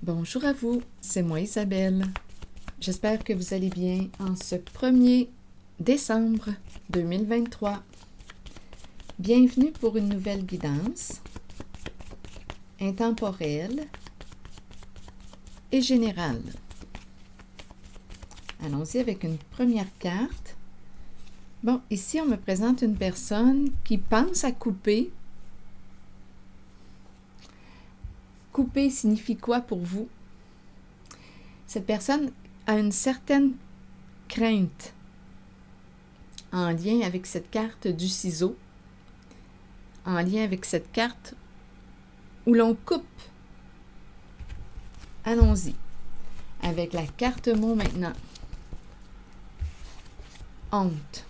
Bonjour à vous, c'est moi Isabelle. J'espère que vous allez bien en ce 1er décembre 2023. Bienvenue pour une nouvelle guidance intemporelle et générale. Allons-y avec une première carte. Bon, ici on me présente une personne qui pense à couper. Couper signifie quoi pour vous? Cette personne a une certaine crainte en lien avec cette carte du ciseau, en lien avec cette carte où l'on coupe. Allons-y avec la carte mot maintenant. Honte.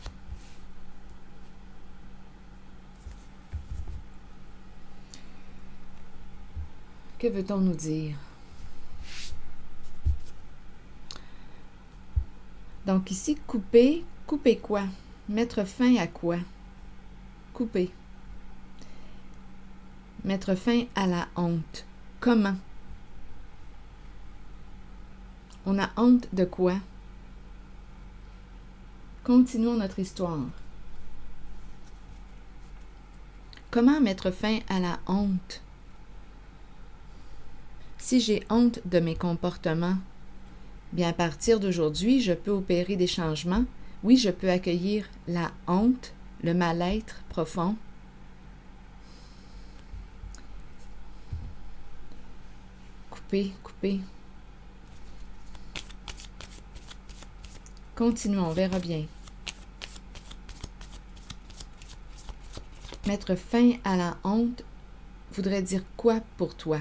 Que veut-on nous dire? Donc ici, couper, couper quoi? Mettre fin à quoi? Couper. Mettre fin à la honte. Comment? On a honte de quoi? Continuons notre histoire. Comment mettre fin à la honte? Si j'ai honte de mes comportements, bien à partir d'aujourd'hui, je peux opérer des changements. Oui, je peux accueillir la honte, le mal-être profond. Couper, couper. Continuons, on verra bien. Mettre fin à la honte voudrait dire quoi pour toi?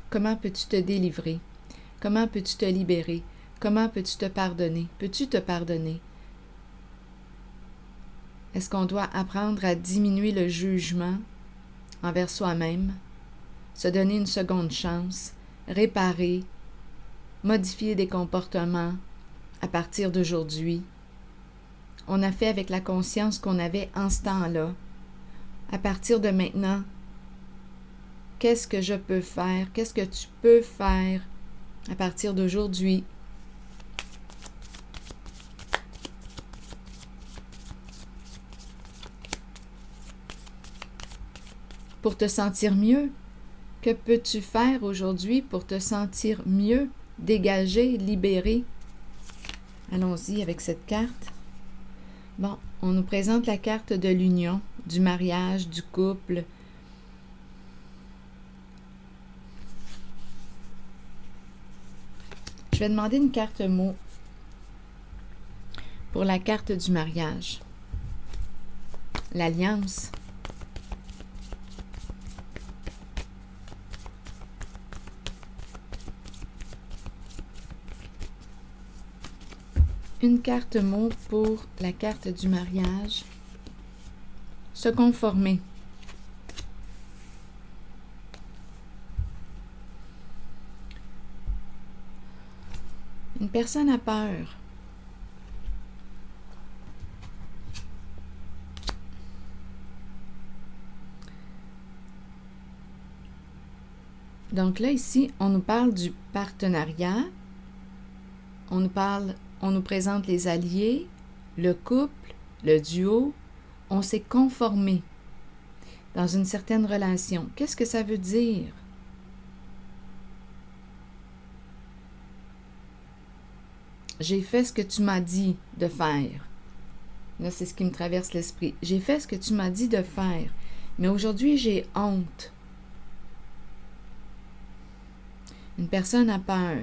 Comment peux-tu te délivrer? Comment peux-tu te libérer? Comment peux-tu te pardonner? Peux-tu te pardonner? Est-ce qu'on doit apprendre à diminuer le jugement envers soi-même, se donner une seconde chance, réparer, modifier des comportements à partir d'aujourd'hui? On a fait avec la conscience qu'on avait en ce temps-là. À partir de maintenant, qu'est-ce que je peux faire? Qu'est-ce que tu peux faire à partir d'aujourd'hui? Pour te sentir mieux, que peux-tu faire aujourd'hui pour te sentir mieux, dégagé, libéré? Allons-y avec cette carte. Bon, on nous présente la carte de l'union, du mariage, du couple. Je vais demander une carte mot pour la carte du mariage. L'alliance. Une carte mot pour la carte du mariage. Se conformer. Une personne a peur. Donc là, ici, on nous parle du partenariat. On nous présente les alliés, le couple, le duo. On s'est conformé dans une certaine relation. Qu'est-ce que ça veut dire? J'ai fait ce que tu m'as dit de faire. Là, c'est ce qui me traverse l'esprit. J'ai fait ce que tu m'as dit de faire. Mais aujourd'hui, j'ai honte. Une personne a peur.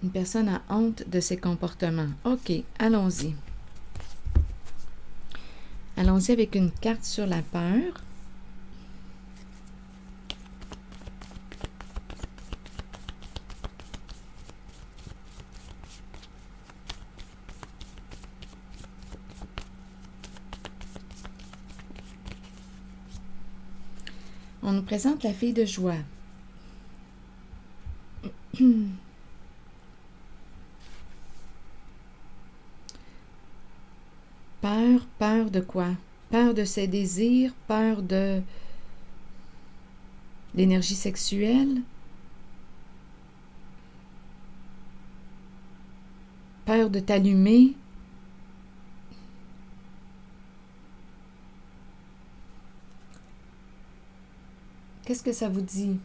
Une personne a honte de ses comportements. OK, allons-y. Allons-y avec une carte sur la peur. On nous présente la fille de joie. Peur, peur de quoi? Peur de ses désirs, peur de l'énergie sexuelle, peur de t'allumer. Qu'est-ce que ça vous dit?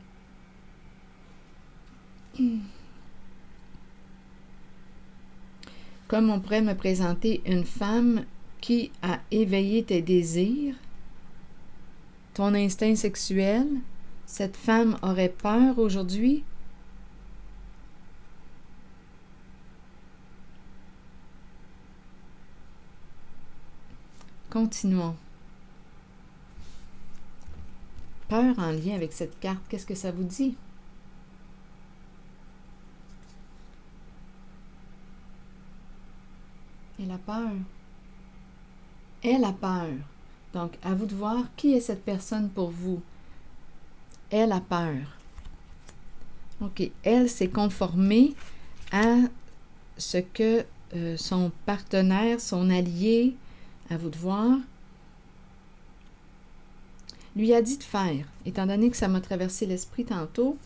Comme on pourrait me présenter une femme qui a éveillé tes désirs, ton instinct sexuel, cette femme aurait peur aujourd'hui? Continuons. Peur en lien avec cette carte, qu'est-ce que ça vous dit? Elle a peur. Elle a peur. Donc, à vous de voir qui est cette personne pour vous. Elle a peur. OK. Elle s'est conformée à ce que son partenaire, son allié, à vous de voir, lui a dit de faire. Étant donné que ça m'a traversé l'esprit tantôt,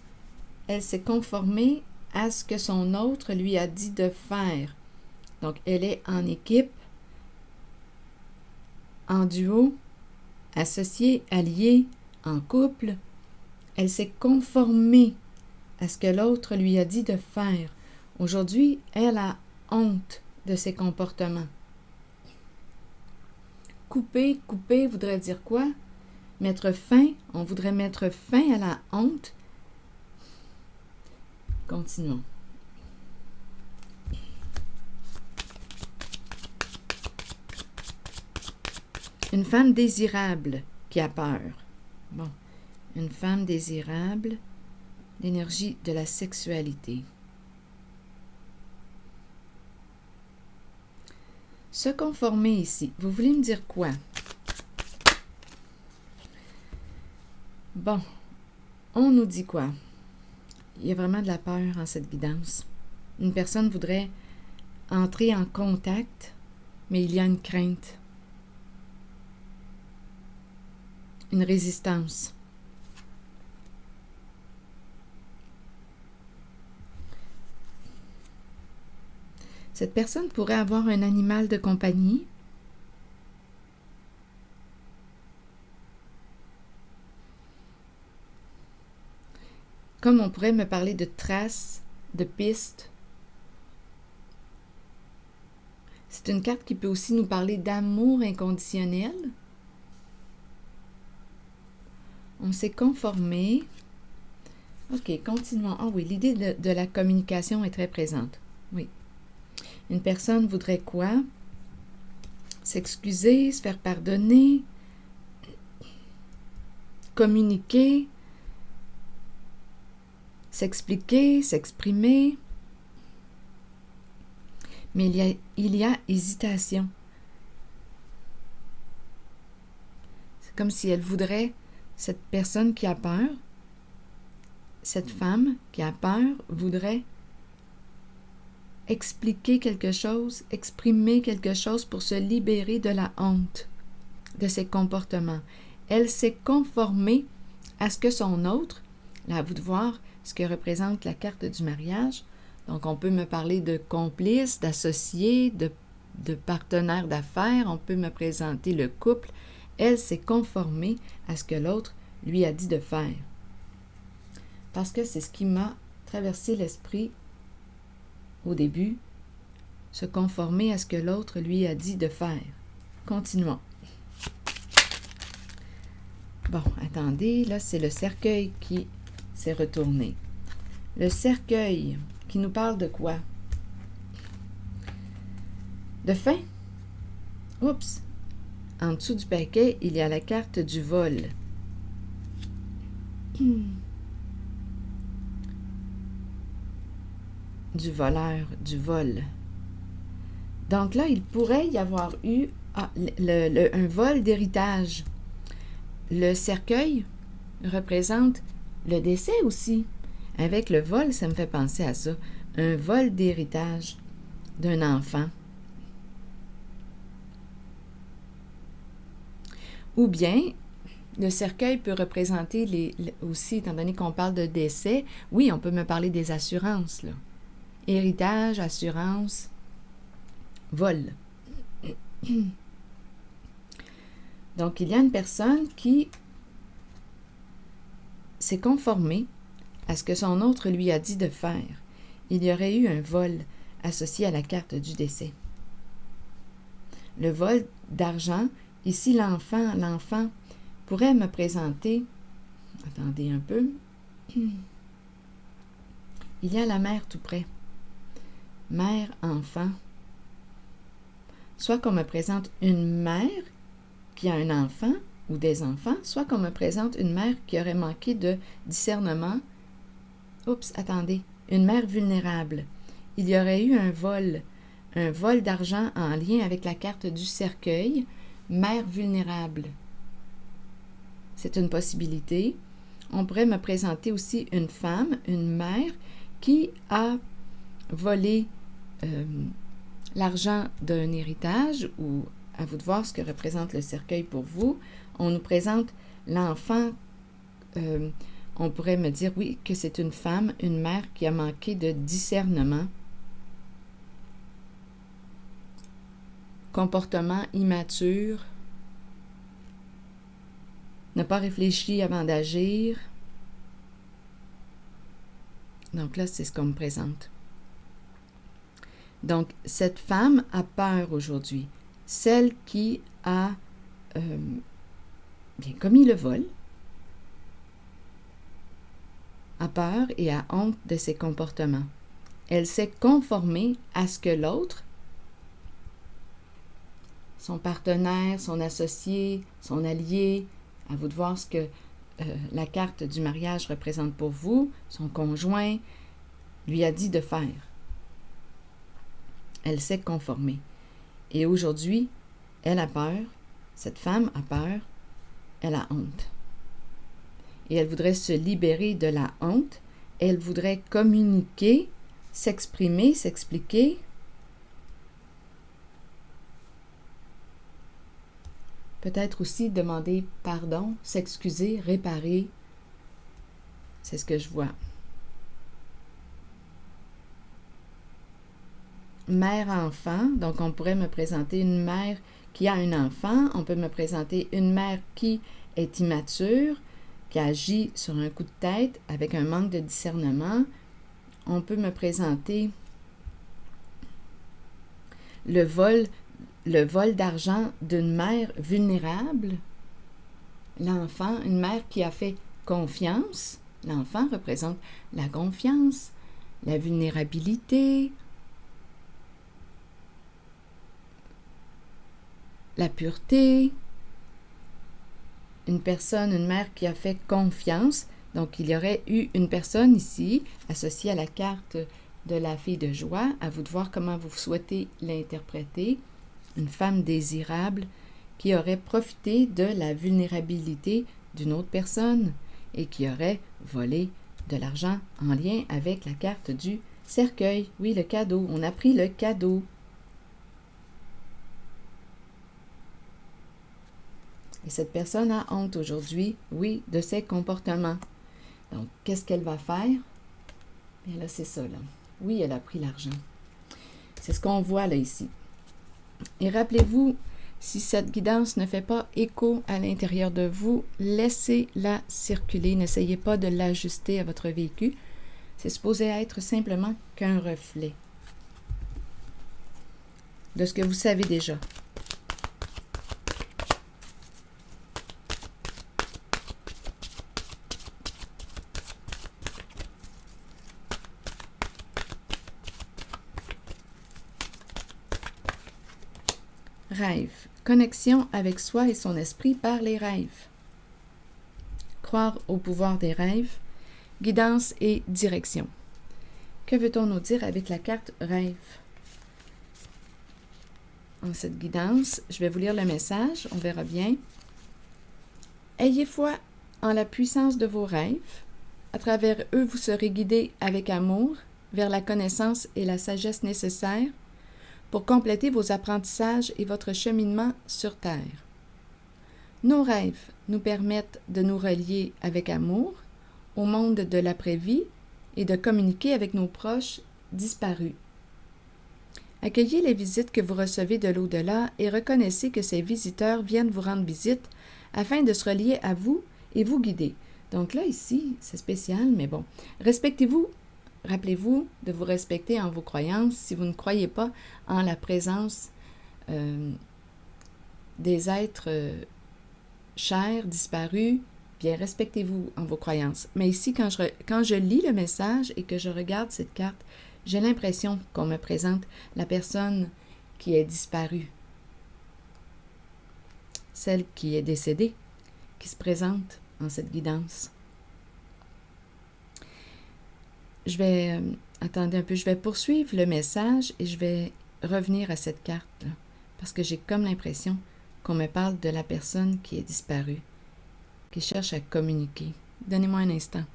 elle s'est conformée à ce que son autre lui a dit de faire. Donc, elle est en équipe, en duo, associée, alliée, en couple. Elle s'est conformée à ce que l'autre lui a dit de faire. Aujourd'hui, elle a honte de ses comportements. Couper voudrait dire quoi? Mettre fin, on voudrait mettre fin à la honte. Continuons. Une femme désirable qui a peur. Bon, une femme désirable, l'énergie de la sexualité. Se conformer ici, vous voulez me dire quoi? Bon, on nous dit quoi? Il y a vraiment de la peur en cette guidance. Une personne voudrait entrer en contact, mais il y a une crainte, une résistance. Cette personne pourrait avoir un animal de compagnie. Comme on pourrait me parler de traces, de pistes. C'est une carte qui peut aussi nous parler d'amour inconditionnel. On s'est conformé. OK, continuons. Ah oui, l'idée de la communication est très présente. Oui. Une personne voudrait quoi? S'excuser, se faire pardonner, communiquer, s'expliquer, s'exprimer. Mais il y a hésitation. C'est comme si elle voudrait, cette personne qui a peur, cette femme qui a peur, voudrait expliquer quelque chose, exprimer quelque chose pour se libérer de la honte de ses comportements. Elle s'est conformée à ce que son autre, là à vous de voir ce que représente la carte du mariage. Donc on peut me parler de complice, d'associé, de partenaire d'affaires, on peut me présenter le couple. Elle s'est conformée à ce que l'autre lui a dit de faire. Parce que c'est ce qui m'a traversé l'esprit au début, se conformer à ce que l'autre lui a dit de faire. Continuons. Bon, attendez, là, c'est le cercueil qui s'est retourné. Le cercueil qui nous parle de quoi? De faim? Oups! En dessous du paquet, il y a la carte du vol. Du voleur, du vol. Donc là, il pourrait y avoir eu un vol d'héritage. Le cercueil représente le décès aussi. Avec le vol, ça me fait penser à ça. Un vol d'héritage d'un enfant. Ou bien, le cercueil peut représenter aussi, étant donné qu'on parle de décès, oui, on peut me parler des assurances, là. Héritage, assurance, vol. Donc, il y a une personne qui s'est conformée à ce que son autre lui a dit de faire. Il y aurait eu un vol associé à la carte du décès. Le vol d'argent, ici l'enfant pourrait me présenter, attendez un peu, il y a la mère tout près, mère-enfant, soit qu'on me présente une mère qui a un enfant ou des enfants, soit qu'on me présente une mère qui aurait manqué de discernement. Oups, attendez, une mère vulnérable. Il y aurait eu un vol d'argent en lien avec la carte du cercueil, mère vulnérable. C'est une possibilité. On pourrait me présenter aussi une femme, une mère, qui a volé l'argent d'un héritage, ou à vous de voir ce que représente le cercueil pour vous. On nous présente l'enfant, on pourrait me dire, oui, que c'est une femme, une mère qui a manqué de discernement. Comportement immature, n'a pas réfléchi avant d'agir. Donc là, c'est ce qu'on me présente. Donc, cette femme a peur aujourd'hui. Celle qui a bien commis le vol a peur et a honte de ses comportements. Elle s'est conformée à ce que l'autre, son partenaire, son associé, son allié, à vous de voir ce que la carte du mariage représente pour vous, son conjoint, lui a dit de faire. Elle s'est conformée. Et aujourd'hui, elle a peur, cette femme a peur, elle a honte. Et elle voudrait se libérer de la honte, elle voudrait communiquer, s'exprimer, s'expliquer. Peut-être aussi demander pardon, s'excuser, réparer. C'est ce que je vois. Mère-enfant, donc on pourrait me présenter une mère qui a un enfant, on peut me présenter une mère qui est immature, qui agit sur un coup de tête avec un manque de discernement. On peut me présenter le vol d'argent d'une mère vulnérable. L'enfant, une mère qui a fait confiance. L'enfant représente la confiance, la vulnérabilité, la pureté. Une personne, une mère qui a fait confiance. Donc, il y aurait eu une personne ici, associée à la carte de la fille de joie. À vous de voir comment vous souhaitez l'interpréter. Une femme désirable qui aurait profité de la vulnérabilité d'une autre personne et qui aurait volé de l'argent en lien avec la carte du cercueil. Oui, le cadeau. On a pris le cadeau. Et cette personne a honte aujourd'hui, oui, de ses comportements. Donc, qu'est-ce qu'elle va faire? Bien là, c'est ça, là. Oui, elle a pris l'argent. C'est ce qu'on voit, là, ici. Et rappelez-vous, si cette guidance ne fait pas écho à l'intérieur de vous, laissez-la circuler. N'essayez pas de l'ajuster à votre vécu. C'est supposé être simplement qu'un reflet de ce que vous savez déjà. Rêve. Connexion avec soi et son esprit par les rêves. Croire au pouvoir des rêves. Guidance et direction. Que veut-on nous dire avec la carte rêve? En cette guidance, je vais vous lire le message, on verra bien. Ayez foi en la puissance de vos rêves. À travers eux, vous serez guidés avec amour vers la connaissance et la sagesse nécessaires pour compléter vos apprentissages et votre cheminement sur Terre. Nos rêves nous permettent de nous relier avec amour au monde de l'après-vie et de communiquer avec nos proches disparus. Accueillez les visites que vous recevez de l'au-delà et reconnaissez que ces visiteurs viennent vous rendre visite afin de se relier à vous et vous guider. Donc là, ici, c'est spécial, mais bon. Respectez-vous. Rappelez-vous de vous respecter en vos croyances. Si vous ne croyez pas en la présence des êtres chers, disparus, bien, respectez-vous en vos croyances. Mais ici, quand je lis le message et que je regarde cette carte, j'ai l'impression qu'on me présente la personne qui est disparue, celle qui est décédée, qui se présente en cette guidance. Attendez un peu, je vais poursuivre le message et je vais revenir à cette carte-là, parce que j'ai comme l'impression qu'on me parle de la personne qui est disparue, qui cherche à communiquer. Donnez-moi un instant.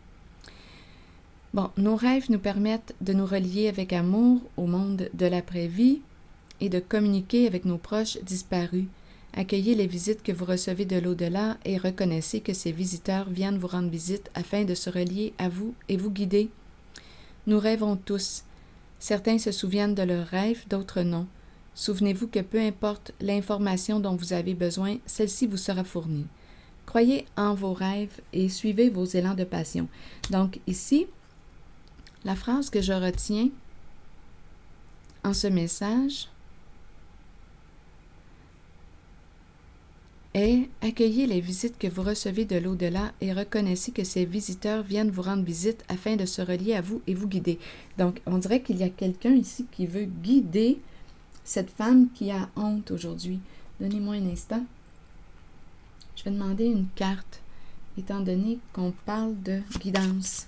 Bon, nos rêves nous permettent de nous relier avec amour au monde de l'après-vie et de communiquer avec nos proches disparus. Accueillez les visites que vous recevez de l'au-delà et reconnaissez que ces visiteurs viennent vous rendre visite afin de se relier à vous et vous guider. Nous rêvons tous. Certains se souviennent de leurs rêves, d'autres non. Souvenez-vous que peu importe l'information dont vous avez besoin, celle-ci vous sera fournie. Croyez en vos rêves et suivez vos élans de passion. Donc ici, la phrase que je retiens en ce message est « Accueillez les visites que vous recevez de l'au-delà et reconnaissez que ces visiteurs viennent vous rendre visite afin de se relier à vous et vous guider. » Donc, on dirait qu'il y a quelqu'un ici qui veut guider cette femme qui a honte aujourd'hui. Donnez-moi un instant. Je vais demander une carte, étant donné qu'on parle de guidance.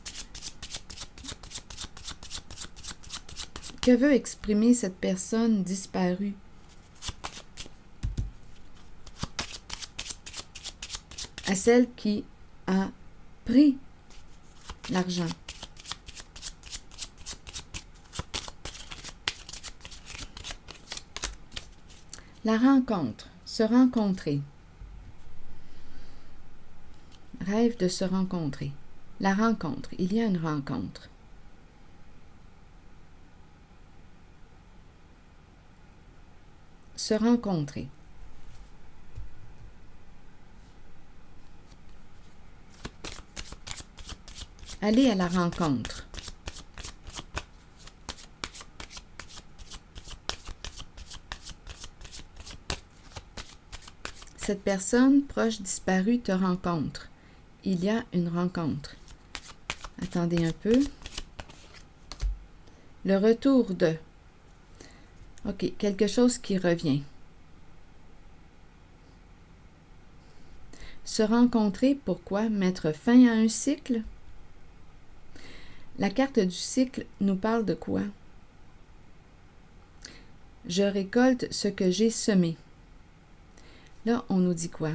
Que veut exprimer cette personne disparue? À celle qui a pris l'argent. La rencontre, se rencontrer. Rêve de se rencontrer. La rencontre, il y a une rencontre. Se rencontrer. Aller à la rencontre. Cette personne proche disparue te rencontre. Il y a une rencontre. Attendez un peu. Le retour de. OK, quelque chose qui revient. Se rencontrer, pourquoi? Mettre fin à un cycle? La carte du cycle nous parle de quoi? Je récolte ce que j'ai semé. Là, on nous dit quoi?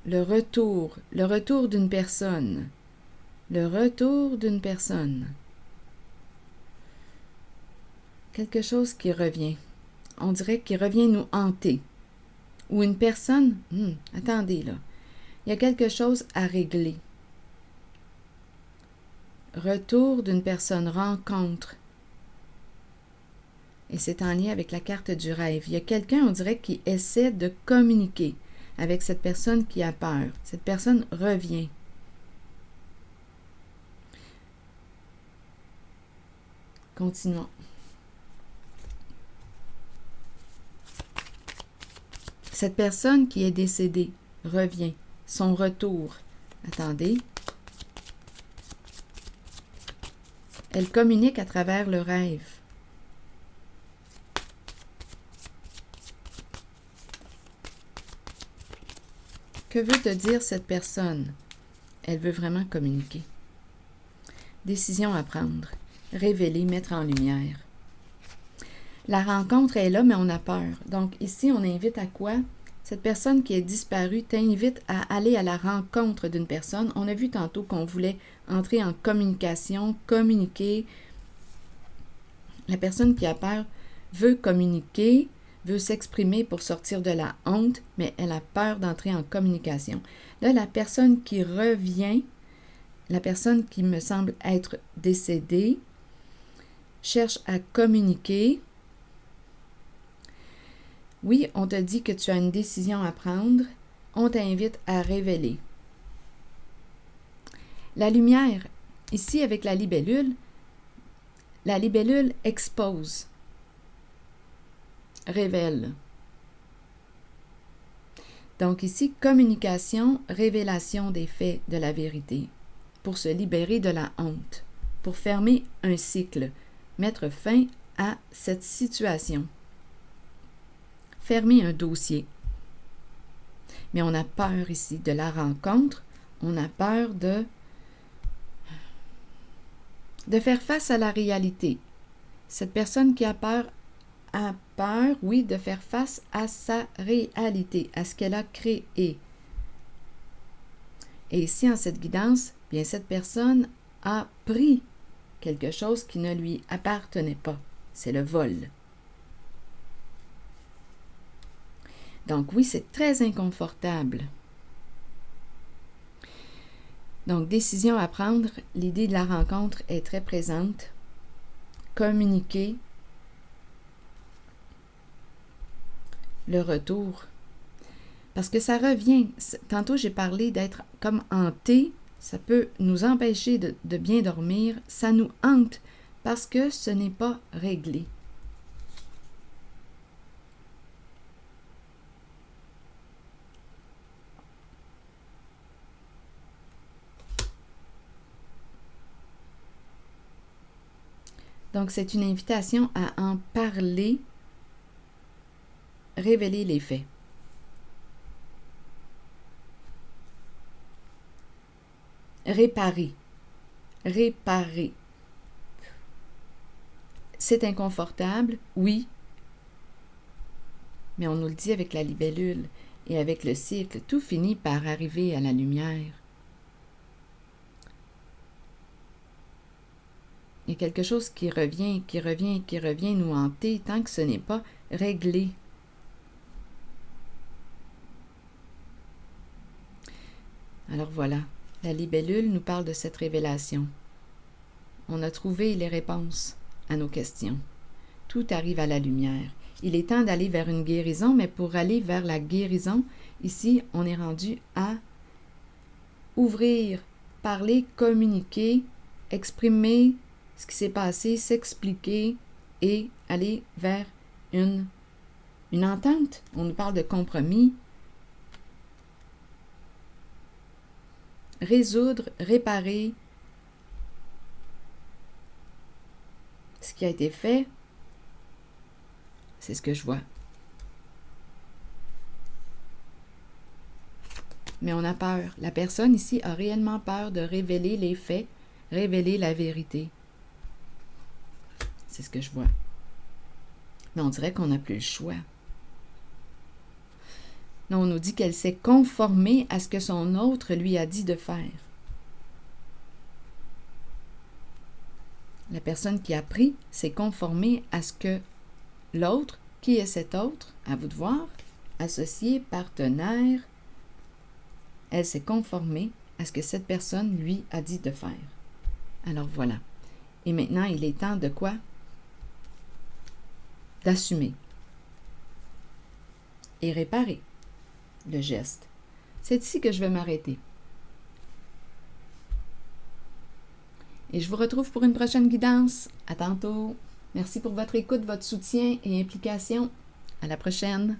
Le retour d'une personne. Le retour d'une personne. Quelque chose qui revient. On dirait qu'il revient nous hanter. Ou une personne, attendez là, il y a quelque chose à régler. Retour d'une personne, rencontre. Et c'est en lien avec la carte du rêve. Il y a quelqu'un, on dirait, qui essaie de communiquer avec cette personne qui a peur. Cette personne revient. Continuons. Cette personne qui est décédée revient. Son retour. Attendez. Elle communique à travers le rêve. Que veut te dire cette personne? Elle veut vraiment communiquer. Décision à prendre. Révéler, mettre en lumière. La rencontre est là, mais on a peur. Donc ici, on invite à quoi? Cette personne qui est disparue t'invite à aller à la rencontre d'une personne. On a vu tantôt qu'on voulait entrer en communication, communiquer. La personne qui a peur veut communiquer, veut s'exprimer pour sortir de la honte, mais elle a peur d'entrer en communication. Là, la personne qui revient, la personne qui me semble être décédée, cherche à communiquer. Oui, on te dit que tu as une décision à prendre. On t'invite à révéler. La lumière, ici avec la libellule expose, révèle. Donc ici, communication, révélation des faits de la vérité, pour se libérer de la honte, pour fermer un cycle, mettre fin à cette situation, fermer un dossier. Mais on a peur ici de la rencontre, on a peur de faire face à la réalité. Cette personne qui a peur, oui, de faire face à sa réalité, à ce qu'elle a créé. Et ici, en cette guidance, bien, cette personne a pris quelque chose qui ne lui appartenait pas. C'est le vol. Donc oui, c'est très inconfortable. Donc, décision à prendre, l'idée de la rencontre est très présente. Communiquer, le retour. Parce que ça revient. Tantôt, j'ai parlé d'être comme hanté. Ça peut nous empêcher de bien dormir. Ça nous hante parce que ce n'est pas réglé. Donc, c'est une invitation à en parler, révéler les faits. Réparer. Réparer. C'est inconfortable, oui, mais on nous le dit avec la libellule et avec le cycle, tout finit par arriver à la lumière. Il y a quelque chose qui revient nous hanter tant que ce n'est pas réglé. Alors voilà, la libellule nous parle de cette révélation. On a trouvé les réponses à nos questions. Tout arrive à la lumière. Il est temps d'aller vers une guérison, mais pour aller vers la guérison, ici, on est rendu à ouvrir, parler, communiquer, exprimer ce qui s'est passé, s'expliquer et aller vers une entente. On nous parle de compromis. Résoudre, réparer ce qui a été fait, c'est ce que je vois. Mais on a peur. La personne ici a réellement peur de révéler les faits, révéler la vérité. C'est ce que je vois. Mais on dirait qu'on n'a plus le choix. Non, on nous dit qu'elle s'est conformée à ce que son autre lui a dit de faire. La personne qui a pris s'est conformée à ce que l'autre, qui est cet autre, à vous de voir, associé, partenaire, elle s'est conformée à ce que cette personne lui a dit de faire. Alors voilà. Et maintenant, il est temps de quoi? D'assumer et réparer le geste. C'est ici que je vais m'arrêter. Et je vous retrouve pour une prochaine guidance. À tantôt. Merci pour votre écoute, votre soutien et implication. À la prochaine.